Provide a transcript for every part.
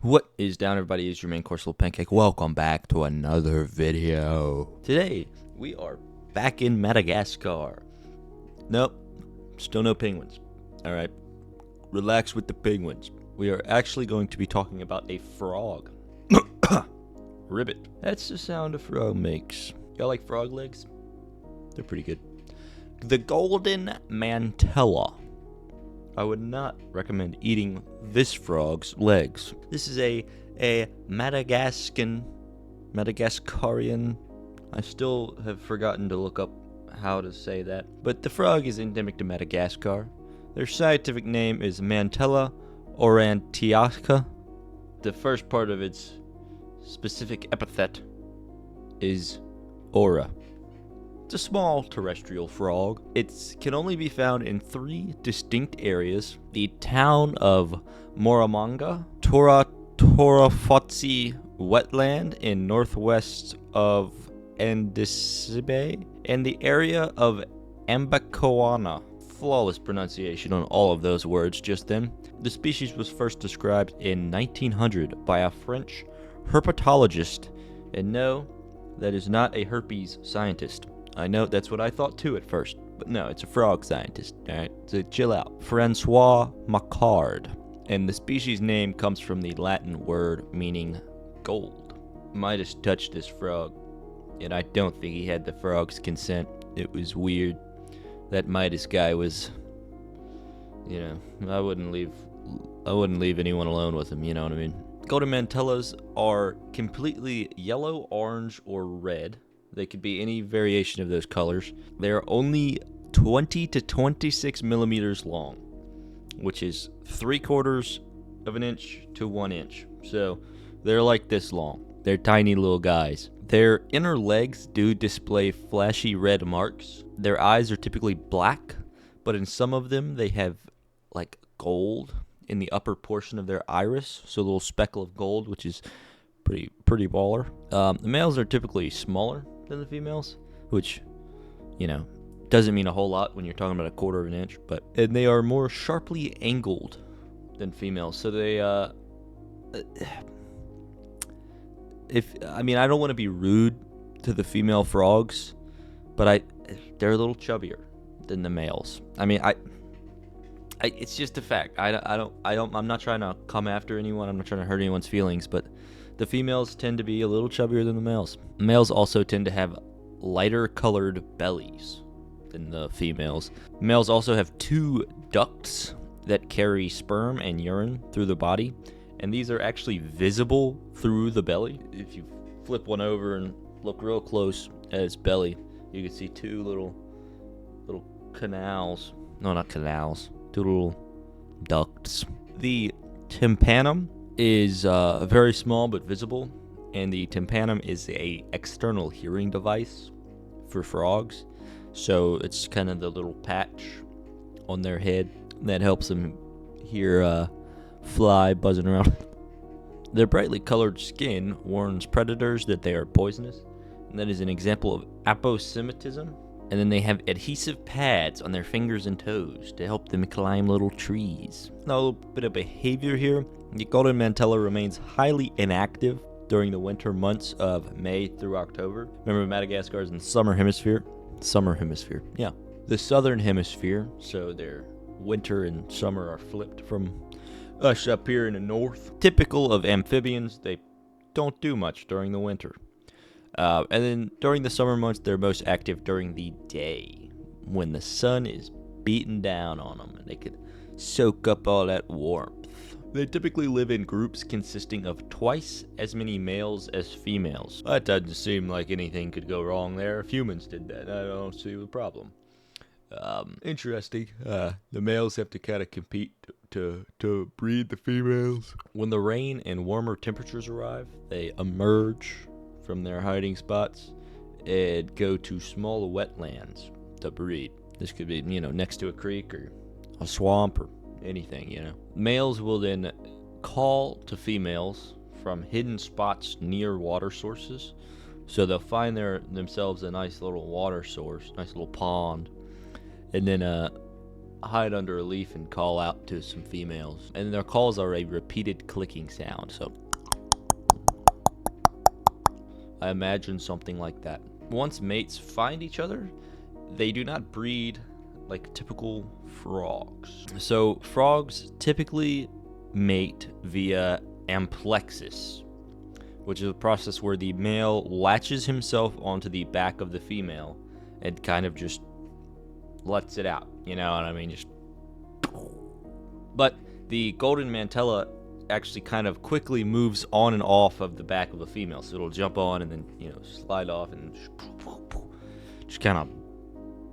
What is down, everybody? Is your main course, Little Pancake. Welcome back to another video. Today, we are back in Madagascar. Nope, still no penguins. Alright, relax with the penguins. We are actually going to be talking about a frog. Ribbit. That's the sound a frog makes. Y'all like frog legs? They're pretty good. The golden Mantella. I would not recommend eating this frog's legs. This is a Madagascarian. I still have forgotten to look up how to say that. But the frog is endemic to Madagascar. Their scientific name is Mantella aurantiaca. The first part of its specific epithet is aura. It's a small terrestrial frog. It can only be found in 3 distinct areas: the town of Moramanga, Torafotsi wetland in northwest of Ndisibe, and the area of Ambacoana. Flawless pronunciation on all of those words just then. The species was first described in 1900 by a French herpetologist, and no, that is not a herpes scientist. I know that's what I thought too at first, but no, it's a frog scientist, alright? So chill out. Francois Macquard. And the species name comes from the Latin word meaning gold. Midas touched this frog, and I don't think he had the frog's consent. It was weird. That Midas guy was, I wouldn't leave anyone alone with him, you know what I mean? Golden Mantellas are completely yellow, orange, or red. They could be any variation of those colors. They're only 20 to 26 millimeters long, which is 3/4 of an inch to 1 inch. So they're like this long. They're tiny little guys. Their inner legs do display flashy red marks. Their eyes are typically black, but in some of them they have like gold in the upper portion of their iris, so a little speckle of gold, which is pretty baller. The males are typically smaller than the females, which, doesn't mean a whole lot when you're talking about 1/4 of an inch, and they are more sharply angled than females. So they, I don't want to be rude to the female frogs, but they're a little chubbier than the males. It's just a fact. I'm not trying to come after anyone. I'm not trying to hurt anyone's feelings, but the females tend to be a little chubbier than the males. Males also tend to have lighter colored bellies than the females. Males also have 2 ducts that carry sperm and urine through the body, and these are actually visible through the belly. If you flip one over and look real close at its belly, you can see 2 little canals. No, not canals. 2 little ducts. The tympanum is very small but visible, and the tympanum is a external hearing device for frogs. So it's kind of the little patch on their head that helps them hear a fly buzzing around. Their brightly colored skin warns predators that they are poisonous, and that is an example of aposematism. And then they have adhesive pads on their fingers and toes to help them climb little trees. Now, a little bit of behavior here. The golden mantella remains highly inactive during the winter months of May through October. Remember, Madagascar is in the summer hemisphere. Yeah. The southern hemisphere, so their winter and summer are flipped from us up here in the north. Typical of amphibians, they don't do much during the winter. And then during the summer months, they're most active during the day, when the sun is beating down on them and they could soak up all that warmth. They typically live in groups consisting of twice as many males as females. That doesn't seem like anything could go wrong there. If humans did that, I don't see the problem. Interesting. The males have to kind of compete to breed the females. When the rain and warmer temperatures arrive, they emerge from their hiding spots and go to small wetlands to breed. This could be, next to a creek or a swamp or anything, Males will then call to females from hidden spots near water sources. So they'll find themselves a nice little water source, nice little pond, and then hide under a leaf and call out to some females. And their calls are a repeated clicking sound, so I imagine something like that. Once mates find each other, they do not breed like typical frogs. So frogs typically mate via amplexus, which is a process where the male latches himself onto the back of the female and kind of just lets it out. You know what I mean? Just. But the golden mantella actually kind of quickly moves on and off of the back of the female, so it'll jump on and then slide off and just kind of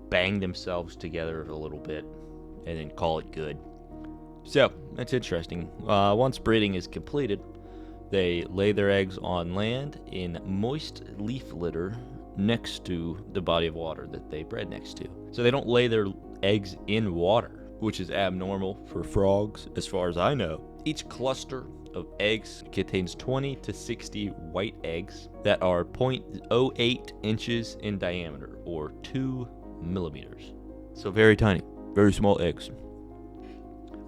bang themselves together a little bit and then call it good. So that's interesting. Once breeding is completed, they lay their eggs on land in moist leaf litter next to the body of water that they bred next to. So they don't lay their eggs in water, which is abnormal for frogs as far as I know. Each cluster of eggs contains 20 to 60 white eggs that are 0.08 inches in diameter, or 2 millimeters. So very tiny, very small eggs.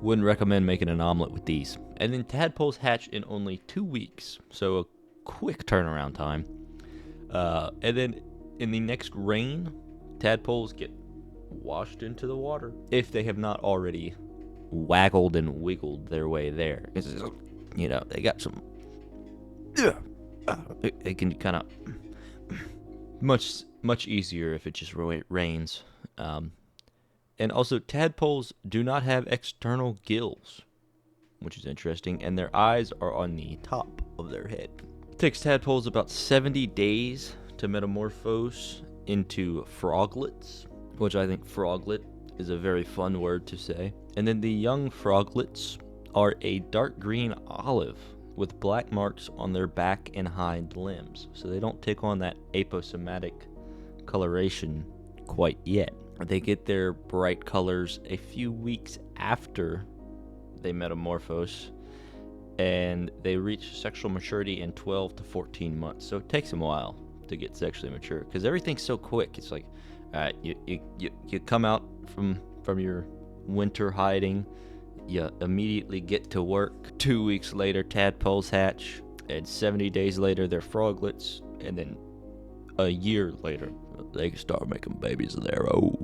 Wouldn't recommend making an omelet with these. And then tadpoles hatch in only 2 weeks, so a quick turnaround time. And then in the next rain, tadpoles get washed into the water if they have not already waggled and wiggled their way there. They got some. It can kind of much easier if it just rains. And also, tadpoles do not have external gills, which is interesting, and their eyes are on the top of their head. It takes tadpoles about 70 days to metamorphose into froglets, which I think froglet is a very fun word to say. And then the young froglets are a dark green olive with black marks on their back and hind limbs. So they don't take on that aposematic coloration quite yet. They get their bright colors a few weeks after they metamorphose, and they reach sexual maturity in 12 to 14 months. So it takes them a while to get sexually mature because everything's so quick. It's like, you come out from your winter hiding, you immediately get to work. 2 weeks later, tadpoles hatch, and 70 days later, they're froglets, and then a year later, they can start making babies of their own,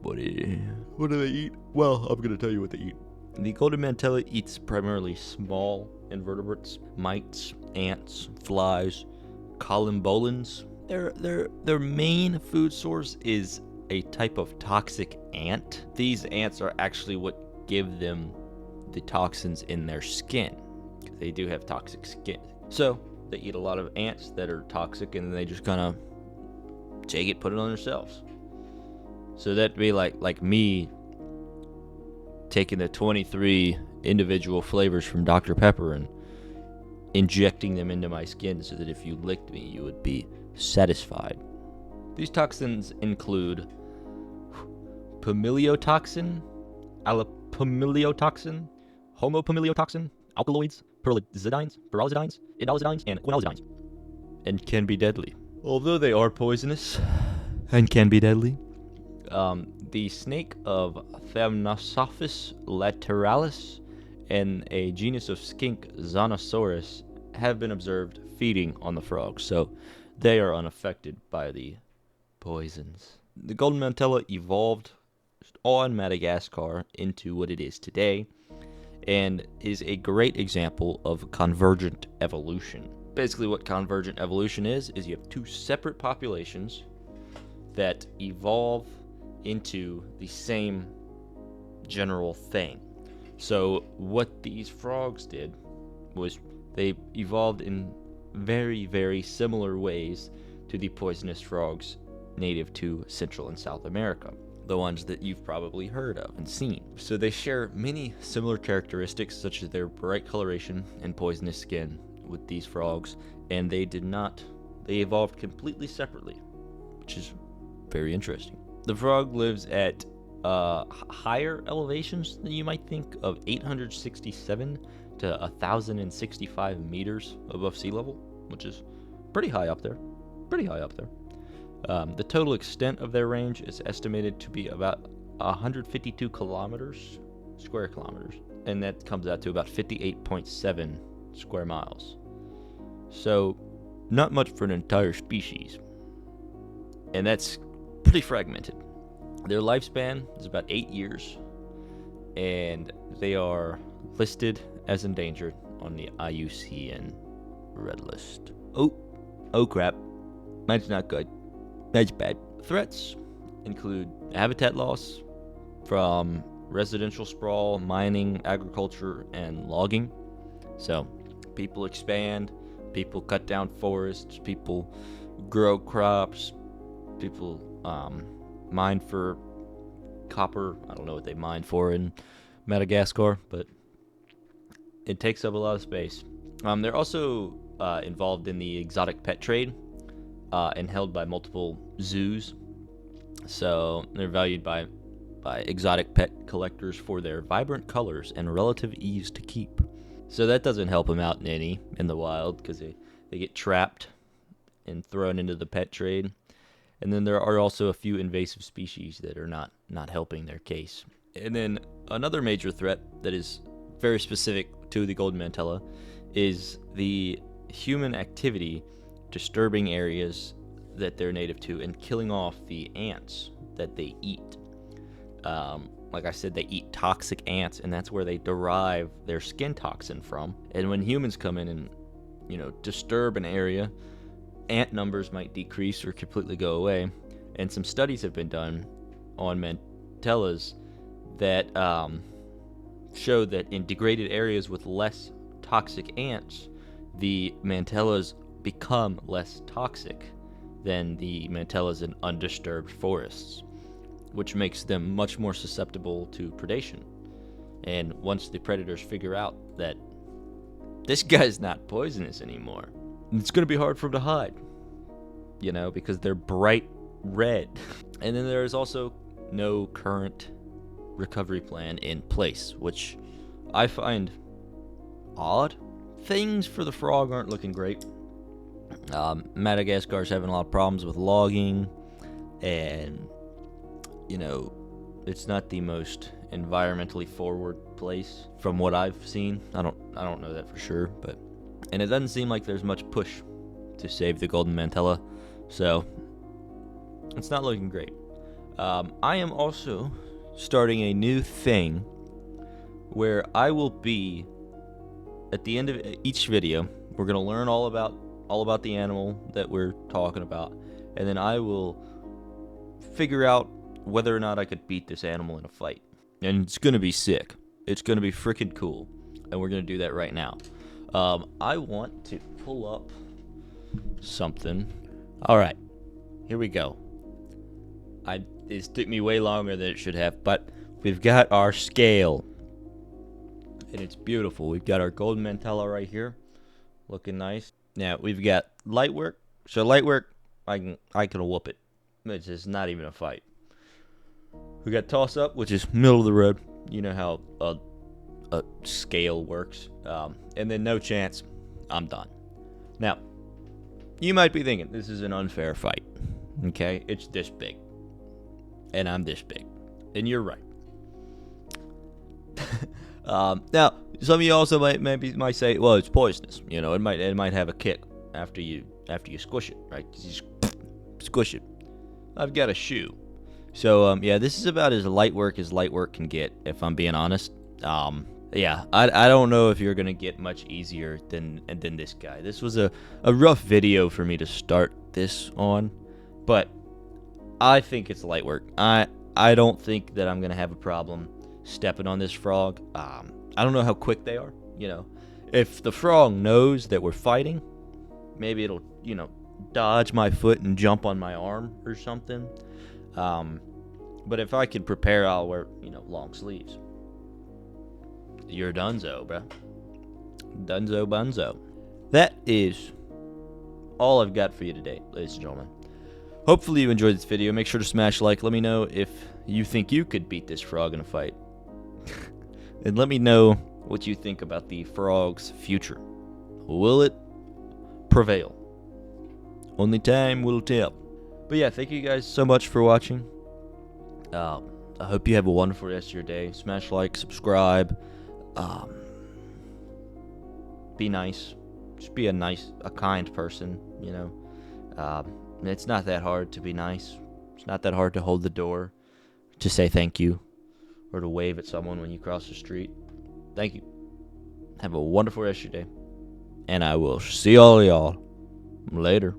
buddy. What do they eat? Well, I'm going to tell you what they eat. The golden mantella eats primarily small invertebrates, mites, ants, flies, collembolans. Their main food source is a type of toxic ant. These ants are actually what give them the toxins in their skin. They do have toxic skin. So they eat a lot of ants that are toxic, and then they just kind of take it, put it on themselves. So that'd be like me taking the 23 individual flavors from Dr. Pepper and injecting them into my skin so that if you licked me, you would be satisfied. These toxins include pumiliotoxin, allopumiliotoxin, homopumiliotoxin, alkaloids, perlizidines, pyrrolizidines, indolizidines, and quinolizidines, and can be deadly. Although they are poisonous and can be deadly, the snake of Thamnosophis lateralis and a genus of skink, Zonosaurus, have been observed feeding on the frogs, so they are unaffected by the poisons. The golden mantella evolved on Madagascar into what it is today, and is a great example of convergent evolution. Basically what convergent evolution is you have two separate populations that evolve into the same general thing. So what these frogs did was they evolved in very, very similar ways to the poisonous frogs native to Central and South America, the ones that you've probably heard of and seen. So they share many similar characteristics, such as their bright coloration and poisonous skin with these frogs, and they evolved completely separately, which is very interesting. The frog lives at higher elevations than you might think, of 867 to 1,065 meters above sea level, which is pretty high up there. The total extent of their range is estimated to be about 152 kilometers, square kilometers, and that comes out to about 58.7 square miles. So, not much for an entire species, and that's pretty fragmented. Their lifespan is about 8 years, and they are listed as endangered on the IUCN Red List. Oh crap. That's not good. That's bad. Threats include habitat loss from residential sprawl, mining, agriculture, and logging. So, people expand, people cut down forests, people grow crops, people mine for copper. I don't know what they mine for in Madagascar, but it takes up a lot of space. They're also involved in the exotic pet trade and held by multiple zoos. So they're valued by exotic pet collectors for their vibrant colors and relative ease to keep. So that doesn't help them out any in the wild, because they get trapped and thrown into the pet trade. And then there are also a few invasive species that are not helping their case. And then another major threat that is very specific to the golden mantella is the human activity disturbing areas that they're native to and killing off the ants that they eat. Like I said, they eat toxic ants, and that's where they derive their skin toxin from. And when humans come in and, disturb an area, ant numbers might decrease or completely go away. And some studies have been done on mantellas that show that in degraded areas with less toxic ants, the mantellas become less toxic than the mantellas in undisturbed forests, which makes them much more susceptible to predation. And once the predators figure out that this guy's not poisonous anymore, it's going to be hard for them to hide, because they're bright red. And then there is also no current recovery plan in place, which I find odd. Things for the frog aren't looking great. Madagascar's having a lot of problems with logging, and it's not the most environmentally forward place from what I've seen. I don't know that for sure, and it doesn't seem like there's much push to save the golden mantella, so it's not looking great. I am also starting a new thing where I will be, at the end of each video, we're going to learn all about the animal that we're talking about, and then I will figure out whether or not I could beat this animal in a fight. And it's going to be sick. It's going to be freaking cool. And we're going to do that right now. I want to pull up something. All right. Here we go. It took me way longer than it should have, but we've got our scale. And it's beautiful. We've got our golden mantella right here. Looking nice. Now, we've got light work. So light work, I can whoop it. It's just not even a fight. We got toss up, which is middle of the road. You know how a scale works. And then no chance, I'm done. Now, you might be thinking, this is an unfair fight. Okay? It's this big. And I'm this big. And you're right. Now, some of you also might say, well, it's poisonous. It might have a kick after you squish it, right? You just squish it. I've got a shoe. So, this is about as light work can get, if I'm being honest. I don't know if you're going to get much easier than this guy. This was a rough video for me to start this on, but I think it's light work. I don't think that I'm going to have a problem stepping on this frog. I don't know how quick they are, If the frog knows that we're fighting, maybe it'll, dodge my foot and jump on my arm or something. But if I could prepare, I'll wear, long sleeves. You're dunzo, bro. Dunzo bunzo. That is all I've got for you today, ladies and gentlemen. Hopefully you enjoyed this video. Make sure to smash like. Let me know if you think you could beat this frog in a fight. And let me know what you think about the frog's future. Will it prevail? Only time will tell. But yeah, thank you guys so much for watching. I hope you have a wonderful rest of your day. Smash like, subscribe. Um, be nice. Just be a kind person, you know. It's not that hard to be nice. It's not that hard to hold the door, to say thank you, or to wave at someone when you cross the street. Thank you. Have a wonderful rest of your day. And I will see all y'all later.